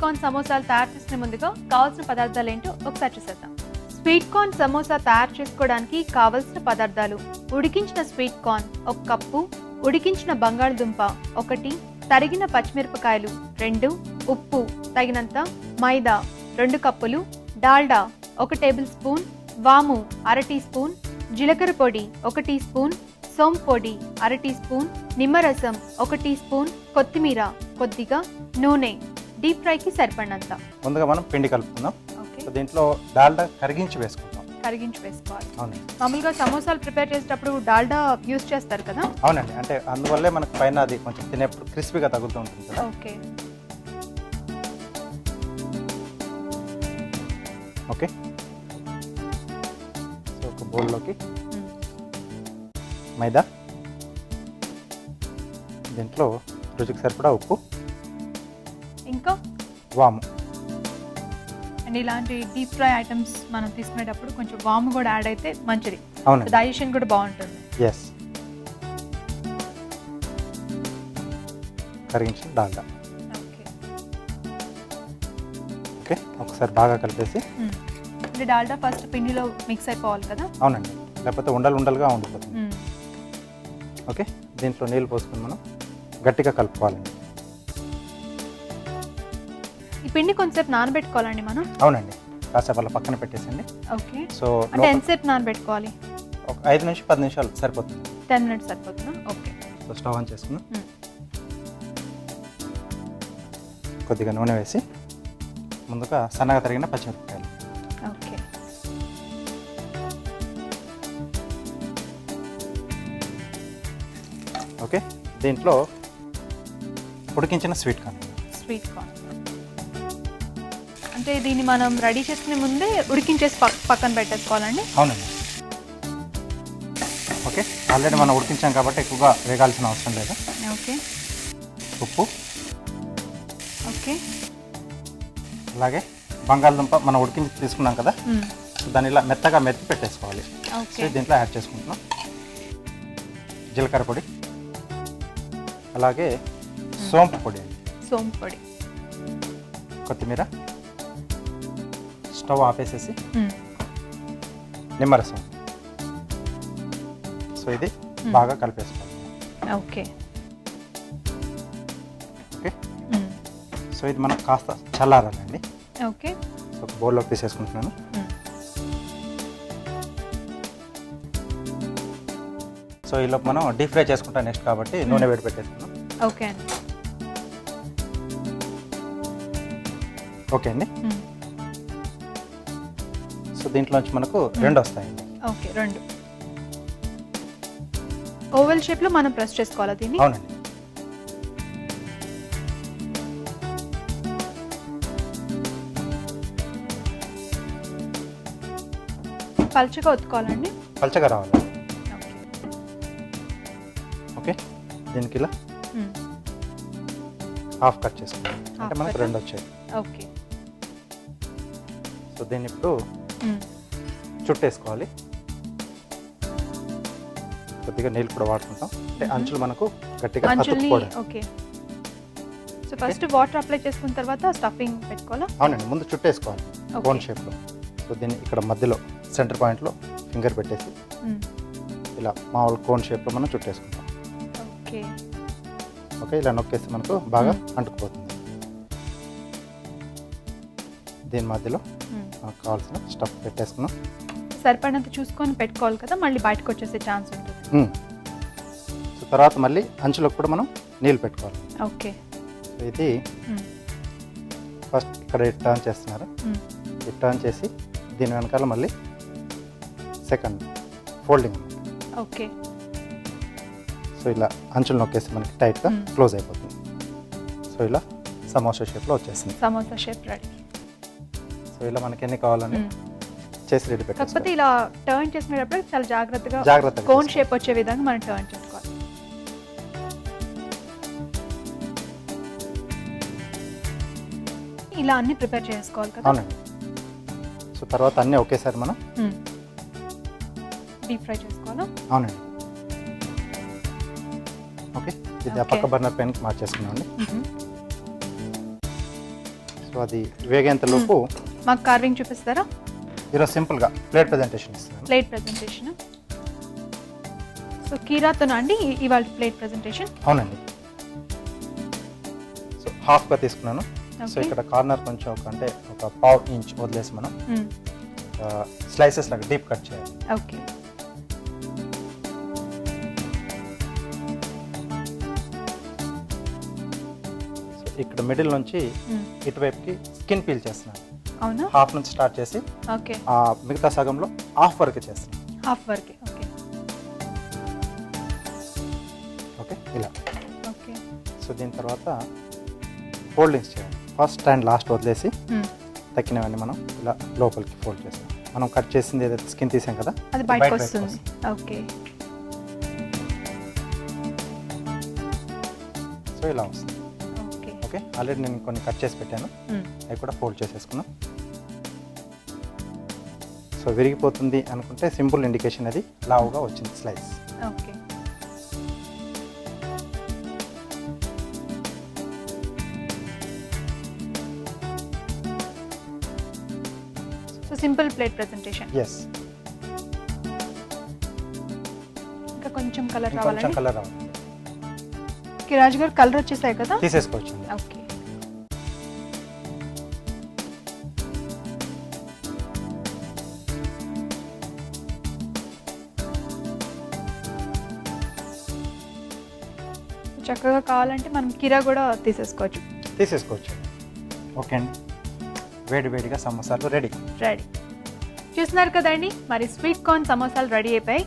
Corn సమోసాలు తయారు చేసే ముందుగా కావాల్సిన పదార్థాలు ఏంటో ఒకసారి చూసేద్దాం. స్వీట్ కార్న్ సమోసా తయారు చేసుకోవడానికి కావలసిన పదార్థాలు: ఉడికించిన స్వీట్ కార్న్ 1 కప్పు, ఉడికించిన బంగాళదుంప 1, తరిగిన పచ్చిమిరపకాయలు 2, ఉప్పు తగినంత, మైదా 2 కప్పులు, డాల్డా 1 టేబుల్ స్పూన్, వాము 1/2 టీ స్పూన్, జీలకర్ర పొడి 1 టీ స్పూన్, సోంపు పొడి 1/2 టీ స్పూన్, నిమ్మరసం 1 టీ స్పూన్, కొత్తిమీర కొద్దిగా, నూనె డీప్ ఫ్రైకి సరిపడినంత. ముందుగా మనం పిండి కలుపుకుందాం. ఓకే, దీంట్లో డాల్డా కరిగించి వేసుకుందాం. కరిగించి వేసుకోవాలి. అవునండి. మామూలుగా సమోసాలు ప్రిపేర్ చేసేటప్పుడు డాల్డా యూజ్ చేస్తారు కదా? అవునండి, అంటే అందువల్లే మనకు పైన అది కొంచెం తినేప్పుడు క్రిస్పీగా తగులుతూ ఉంటుంది కదా. ఓకే ఓకే, సో ఒక బౌల్లోకి మైదా, దీంట్లో రుచికి సరిపడా ఉప్పు, ఇంకా వాము. అండ్ ఇలాంటి డీప్ ఫ్రై ఐటమ్స్ మనం తీసుకునేటప్పుడు కొంచెం వాము కూడా యాడ్ అయితే మంచిది. అవునండి, డైజెషన్ కూడా బాగుంటుంది. ఎస్. కరిగించిన డాల్డా. ఓకే ఓకే, ఒకసారి బాగా కలిపేసి. అంటే డాల్డా ఫస్ట్ పిండిలో మిక్స్ అయిపోవాలి కదా? అవునండి, లేకపోతే ఉండలుగా ఉండిపోతుంది. ఓకే, దీంట్లో నీళ్ళు పోసుకొని మనం గట్టిగా కలుపుకోవాలండి. ఈ పిండి కొంచెంసేపు నానబెట్టుకోవాలండి మనం? అవునండి, కాసేపు అలా పక్కన పెట్టేసండి. ఓకే, సో అంటే ఎంతసేపు నానబెట్టుకోవాలి? ఒక 5 నుంచి 10 నిమిషాలు సరిపోతుంది. 10 మినిట్స్ సరిపోతుందా? ఓకే. సో స్టవ్ ఆన్ చేసుకుందాం. కొద్దిగా నూనె వేసి ముందుగా సన్నగా తరిగిన పచ్చిమిరపకాయలు. ఓకే, ఓకే, దీంట్లో ఉడికించిన స్వీట్ కార్న్. స్వీట్ కార్న్ అంటే దీన్ని మనం రెడీ చేసుకునే ముందే ఉడికించేసి పక్కన పెట్టేసుకోవాలండి? అవునండి. ఓకే, ఆల్రెడీ మనం ఉడికించాం కాబట్టి ఎక్కువగా వేగాల్సిన అవసరం లేదు. ఓకే, ఉప్పు, ఓకే, అలాగే బంగాళదుంప మనం ఉడికించి తీసుకున్నాం కదా, దాన్ని ఇలా మెత్తగా మెత్తి పెట్టేసుకోవాలి. సో దీంట్లో యాడ్ చేసుకుంటున్నాం. జీలకర్ర పొడి, అలాగే సోంపు పొడి అండి. సోంపు పొడి, కొత్తిమీర. స్టవ్ ఆపేసేసి నిమ్మరసం. సో ఇది బాగా కలిపేసుకోవాలి. ఓకే ఓకే, సో ఇది మనం కాస్త చల్లారాలండి. ఓకే, ఒక బౌల్లోకి తీసేసుకుంటున్నాను. సో ఈలోపు మనం డీప్ ఫ్రై చేసుకుంటాం నెక్స్ట్ కాబట్టి నూనె వేడి పెట్టేసుకుందాం. ఓకే అండి. ఓకే అండి, సో దీంట్లోంచి మనకు 2 వస్తాయండి. ఓకే, 2 ఓవెల్ షేప్లో మనం ప్రెస్ చేసుకోవాలా దీన్ని? అవునండి. పల్చగా ఒత్తుకోవాలండి? పల్చగా రావాలి. ఓకే, ఓకే, దీనికి ఇలా హాఫ్ కట్ చేసుకోవాలి. అంటే మనకు 2 వచ్చాయి. ఓకే, సో దీన్ని ఇప్పుడు చుట్టేసుకోవాలి. కొద్దిగా నీళ్ళు కూడా వాడుకుంటాం, అంటే అంచులు మనకు గట్టిగా అతుక్కోవడం. Okay, so first water apply చేసుకున్న తర్వాత స్టఫింగ్ పెట్టుకోవాలా? అవునండి, ముందు చుట్టేసుకోవాలి కోన్ షేప్లో. సో దీన్ని ఇక్కడ మధ్యలో సెంటర్ పాయింట్లో ఫింగర్ పెట్టేసి ఇలా మామూలు కోన్ షేప్లో మనం చుట్టేసుకుంటాం. ఓకే ఓకే, ఇలా నొక్కేస్తే మనకు బాగా అంటుకుపోతుంది. దీని మధ్యలో మనకు కావాల్సిన స్టఫ్ పెట్టేసుకున్నాం. సరిపడినంత చూసుకొని పెట్టుకోవాలి కదా, మళ్ళీ బయటకు వచ్చేసే ఛాన్స్ ఉంటుంది. సో తర్వాత మళ్ళీ అంచులకు కూడా మనం నీళ్ళు పెట్టుకోవాలి. ఓకే, సో ఇది ఫస్ట్ ఇక్కడ టర్న్ చేస్తున్నారు. టర్న్ చేసి దీని వెనకాల మళ్ళీ సెకండ్ ఫోల్డింగ్. ఓకే, సో ఇలా అంచులు నొక్కేసి మనకి టైట్గా క్లోజ్ అయిపోతుంది. సో ఇలా సమోసా షేప్లో వచ్చేసింది. Samosa shape ready. సో ఇలా మనకి ఎన్ని కావాలని చేసి రెడీ పెట్టాలి. కాకపోతే ఇలా టర్న్ చేసుకునేటప్పుడు చాలా జాగ్రత్తగా జాగ్రత్తగా కోన్ షేప్ వచ్చే విధంగా మనం టర్న్ చేసుకోవాలి. ఇలా అన్ని ప్రిపేర్ చేసుకోవాలి కదా? అవునండి. సో తర్వాత అన్నీ ఒకేసారి మనం డీప్ ఫ్రై చేసుకోవాలా? అవునండి. ఓకే, ఇది ఆ పక్క బర్నర్ పైనకి మార్చేసుకున్నామండి. సో అది వేగేంత లోపు మాకు కార్వింగ్ చూపిస్తారా? ఈరోజు సింపుల్గా ప్లేట్ ప్రజెంటేషన్ ఇస్తున్నాను. Plate presentation. సో కీరాతోనా అండి ఇవాళ ప్లేట్ ప్రజెంటేషన్? అవునండి. సో హాఫ్గా తీసుకున్నాను. సో ఇక్కడ కార్నర్ కొంచెం అంటే ఒక పావు ఇంచ్ వదిలేసి మనం స్లైసెస్ లాగా డీప్ కట్ చేయాలి. ఓకే. సో ఇక్కడ మిడిల్ నుంచి ఇటువైపుకి స్కిన్ పీల్ చేస్తున్నాను. అవునా? హాఫ్ నుంచి స్టార్ట్ చేసి ఓకే మిగతా సగంలో హాఫ్ వరకు చేస్తున్నాను. హాఫ్ వరకే. ఓకే ఓకే ఇలా. ఓకే. సో దీని తర్వాత ఫోల్డింగ్స్ చేయాలి. ఫస్ట్ అండ్ లాస్ట్ వదిలేసి తక్కినవన్నీ మనం ఇలా లోపలికి ఫోల్డ్ చేస్తాం. మనం కట్ చేసింది ఏదైతే స్కిన్ తీసాం కదా అది బయటకు వస్తుంది. ఓకే. సో ఇలా వస్తుంది. ఓకే. ఓకే ఆల్రెడీ నేను కొన్ని కట్ చేసి పెట్టాను, అవి కూడా ఫోల్డ్ చేసేసుకున్నాం. సో విరిగిపోతుంది అనుకుంటే సింపుల్ ఇండికేషన్ అది లావుగా వచ్చింది slice. Okay. Simple plate presentation. Yes. ఇంకా కొంచెం కలర్ కొంచెం రావాలండి. కలర్ రావాలి. రాజు గారు కలర్ వచ్చేసాయి కదా, తీసేసుకోవచ్చు. ఓకే. చక్కగా కావాలంటే మనం కీరా కూడా తీసేసుకోవచ్చు. ఓకే అండి, వేడి వేడిగా సమోసాలు రెడీ. చూస్తున్నారు కదండి, మరి స్వీట్ కార్న్ సమోసాలు రెడీ అయిపోయి